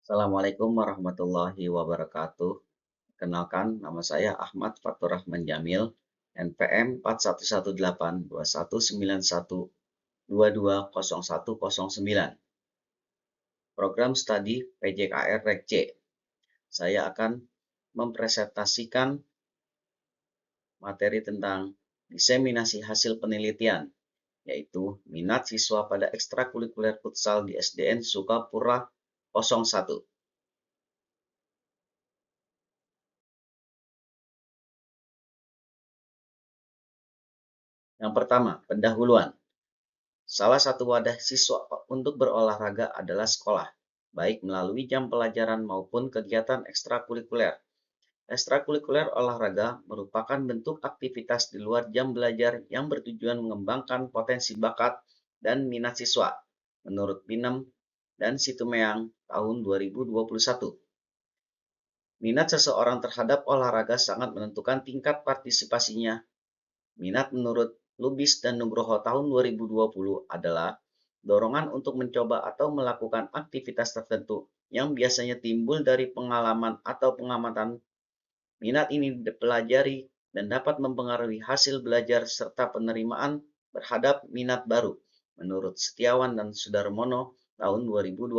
Assalamualaikum warahmatullahi wabarakatuh. Kenalkan, nama saya Ahmad Fatur Rahman Jamil, NPM 41182191220109. Program studi PJKR Rek C. Saya akan mempresentasikan materi tentang diseminasi hasil penelitian, yaitu minat siswa pada ekstrakurikuler futsal di SDN Sukapura 01. Yang pertama, pendahuluan. Salah satu wadah siswa untuk berolahraga adalah sekolah, baik melalui jam pelajaran maupun kegiatan ekstrakurikuler. Ekstrakurikuler olahraga merupakan bentuk aktivitas di luar jam belajar yang bertujuan mengembangkan potensi bakat dan minat siswa, menurut Binem dan Situmeang tahun 2021. Minat seseorang terhadap olahraga sangat menentukan tingkat partisipasinya. Minat menurut Lubis dan Nugroho tahun 2020 adalah dorongan untuk mencoba atau melakukan aktivitas tertentu yang biasanya timbul dari pengalaman atau pengamatan. Minat ini dipelajari dan dapat mempengaruhi hasil belajar serta penerimaan terhadap minat baru, menurut Setiawan dan Sudarmono tahun 2021.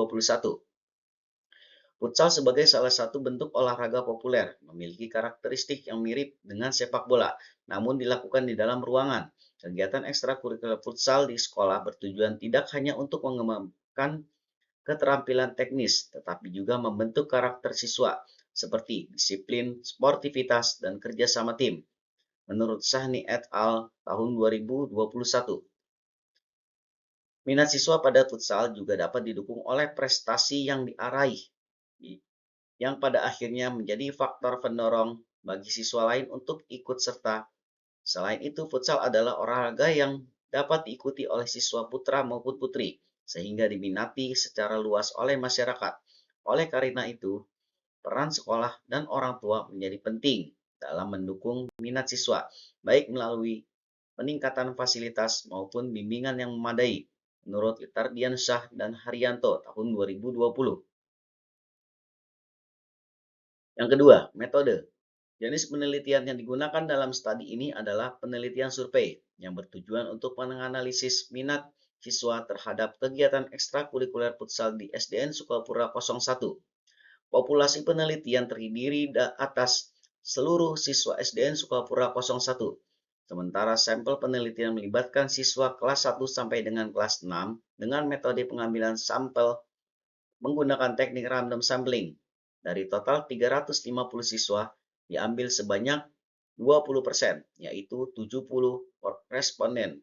Futsal sebagai salah satu bentuk olahraga populer memiliki karakteristik yang mirip dengan sepak bola, namun dilakukan di dalam ruangan. Kegiatan ekstrakurikuler futsal di sekolah bertujuan tidak hanya untuk mengembangkan keterampilan teknis, tetapi juga membentuk karakter siswa, seperti disiplin, sportivitas, dan kerjasama tim. Menurut Sahni et al. Tahun 2021. Minat siswa pada futsal juga dapat didukung oleh prestasi yang diraih, yang pada akhirnya menjadi faktor pendorong bagi siswa lain untuk ikut serta. Selain itu, futsal adalah olahraga yang dapat diikuti oleh siswa putra maupun putri, sehingga diminati secara luas oleh masyarakat. Oleh karena itu, peran sekolah dan orang tua menjadi penting dalam mendukung minat siswa, baik melalui peningkatan fasilitas maupun bimbingan yang memadai, menurut Litardiansyah dan Haryanto tahun 2020. Yang kedua, metode. Jenis penelitian yang digunakan dalam studi ini adalah penelitian survei yang bertujuan untuk menganalisis minat siswa terhadap kegiatan ekstrakurikuler futsal di SDN Sukapura 01. Populasi penelitian terdiri atas seluruh siswa SDN Sukapura 01. Sementara sampel penelitian melibatkan siswa kelas 1 sampai dengan kelas 6 dengan metode pengambilan sampel menggunakan teknik random sampling. Dari total 350 siswa, diambil sebanyak 20%, yaitu 70 responden.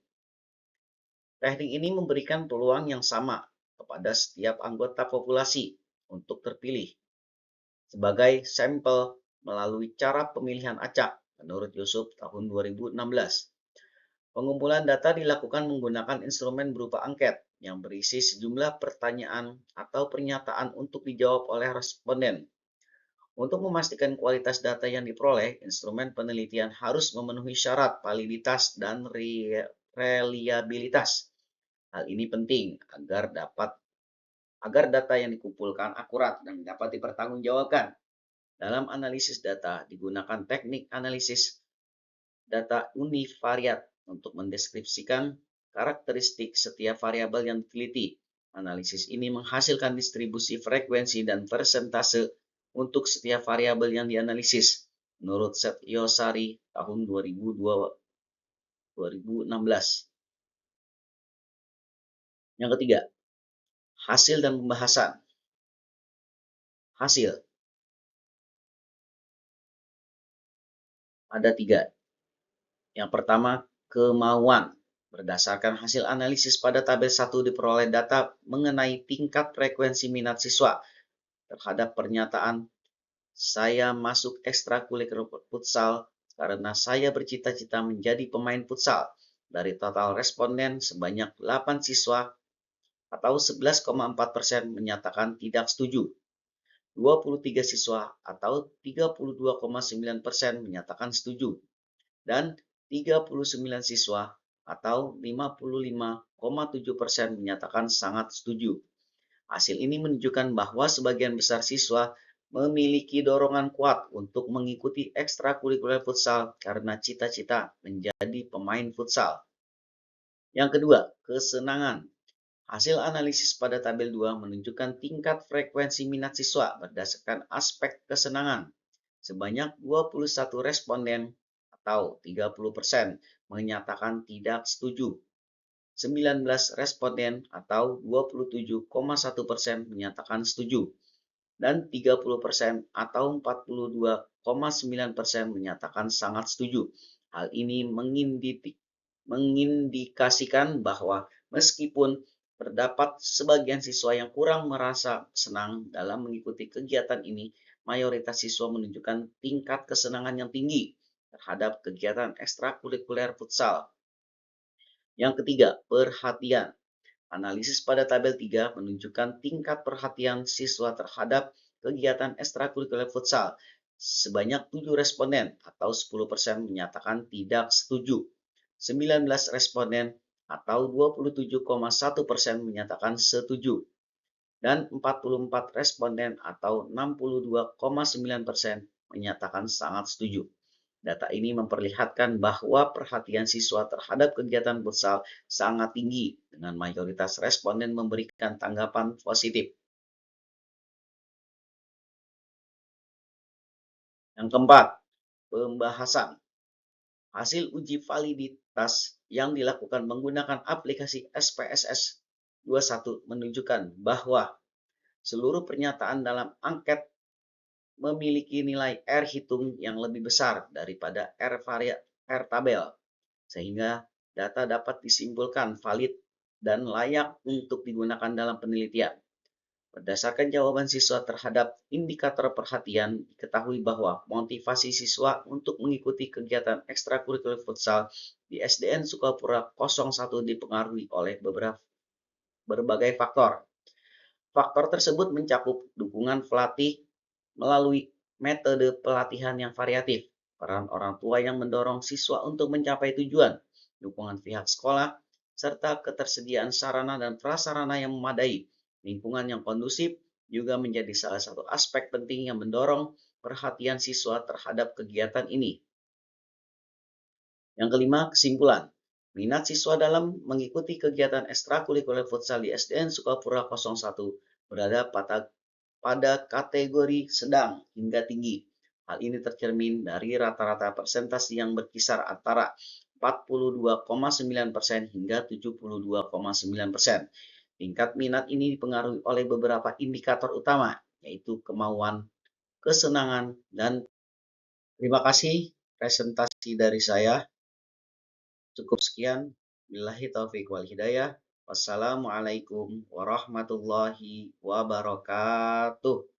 Teknik ini memberikan peluang yang sama kepada setiap anggota populasi untuk terpilih sebagai sampel melalui cara pemilihan acak, menurut Yusuf tahun 2016. Pengumpulan data dilakukan menggunakan instrumen berupa angket yang berisi sejumlah pertanyaan atau pernyataan untuk dijawab oleh responden. Untuk memastikan kualitas data yang diperoleh, instrumen penelitian harus memenuhi syarat validitas dan reliabilitas. Hal ini penting agar data yang dikumpulkan akurat dan dapat dipertanggungjawabkan. Dalam analisis data, digunakan teknik analisis data univariat untuk mendeskripsikan karakteristik setiap variabel yang diteliti. Analisis ini menghasilkan distribusi frekuensi dan persentase untuk setiap variabel yang dianalisis. Menurut Setyosari tahun 2016. Yang ketiga, hasil dan pembahasan. Hasil ada 3. Yang pertama, kemauan. Berdasarkan hasil analisis pada tabel 1 diperoleh data mengenai tingkat frekuensi minat siswa terhadap pernyataan saya masuk ekstrakurikuler futsal karena saya bercita-cita menjadi pemain futsal. Dari total responden sebanyak 8 siswa atau 11,4% menyatakan tidak setuju. 23 siswa atau 32,9% menyatakan setuju. Dan 39 siswa atau 55,7% menyatakan sangat setuju. Hasil ini menunjukkan bahwa sebagian besar siswa memiliki dorongan kuat untuk mengikuti ekstrakurikuler futsal karena cita-cita menjadi pemain futsal. Yang kedua, kesenangan. Hasil analisis pada tabel 2 menunjukkan tingkat frekuensi minat siswa berdasarkan aspek kesenangan. Sebanyak 21 responden atau 30% menyatakan tidak setuju. 19 responden atau 27,1% menyatakan setuju. Dan 30% atau 42,9% menyatakan sangat setuju. Hal ini mengindikasikan bahwa meskipun terdapat sebagian siswa yang kurang merasa senang dalam mengikuti kegiatan ini, mayoritas siswa menunjukkan tingkat kesenangan yang tinggi terhadap kegiatan ekstrakurikuler futsal. Yang ketiga, perhatian. Analisis pada tabel 3 menunjukkan tingkat perhatian siswa terhadap kegiatan ekstrakurikuler futsal. Sebanyak 7 responden atau 10% menyatakan tidak setuju. 19 responden atau 27,1% menyatakan setuju. Dan 44 responden atau 62,9% menyatakan sangat setuju. Data ini memperlihatkan bahwa perhatian siswa terhadap kegiatan futsal sangat tinggi, dengan mayoritas responden memberikan tanggapan positif. Yang keempat, pembahasan. Hasil uji validitas yang dilakukan menggunakan aplikasi SPSS 21 menunjukkan bahwa seluruh pernyataan dalam angket memiliki nilai R hitung yang lebih besar daripada R tabel, sehingga data dapat disimpulkan valid dan layak untuk digunakan dalam penelitian. Berdasarkan jawaban siswa terhadap indikator perhatian, diketahui bahwa motivasi siswa untuk mengikuti kegiatan ekstrakurikuler futsal di SDN Sukapura 01 dipengaruhi oleh berbagai faktor. Faktor tersebut mencakup dukungan pelatih melalui metode pelatihan yang variatif, peran orang tua yang mendorong siswa untuk mencapai tujuan, dukungan pihak sekolah, serta ketersediaan sarana dan prasarana yang memadai. Lingkungan yang kondusif juga menjadi salah satu aspek penting yang mendorong perhatian siswa terhadap kegiatan ini. Yang kelima, kesimpulan. Minat siswa dalam mengikuti kegiatan ekstrakurikuler futsal di SDN Sukapura 01 berada pada kategori sedang hingga tinggi. Hal ini tercermin dari rata-rata persentase yang berkisar antara 42,9% hingga 72,9%. Tingkat minat ini dipengaruhi oleh beberapa indikator utama, yaitu kemauan, kesenangan, dan terima kasih presentasi dari saya. Cukup sekian. Billahi taufiq wal hidayah. Wassalamualaikum warahmatullahi wabarakatuh.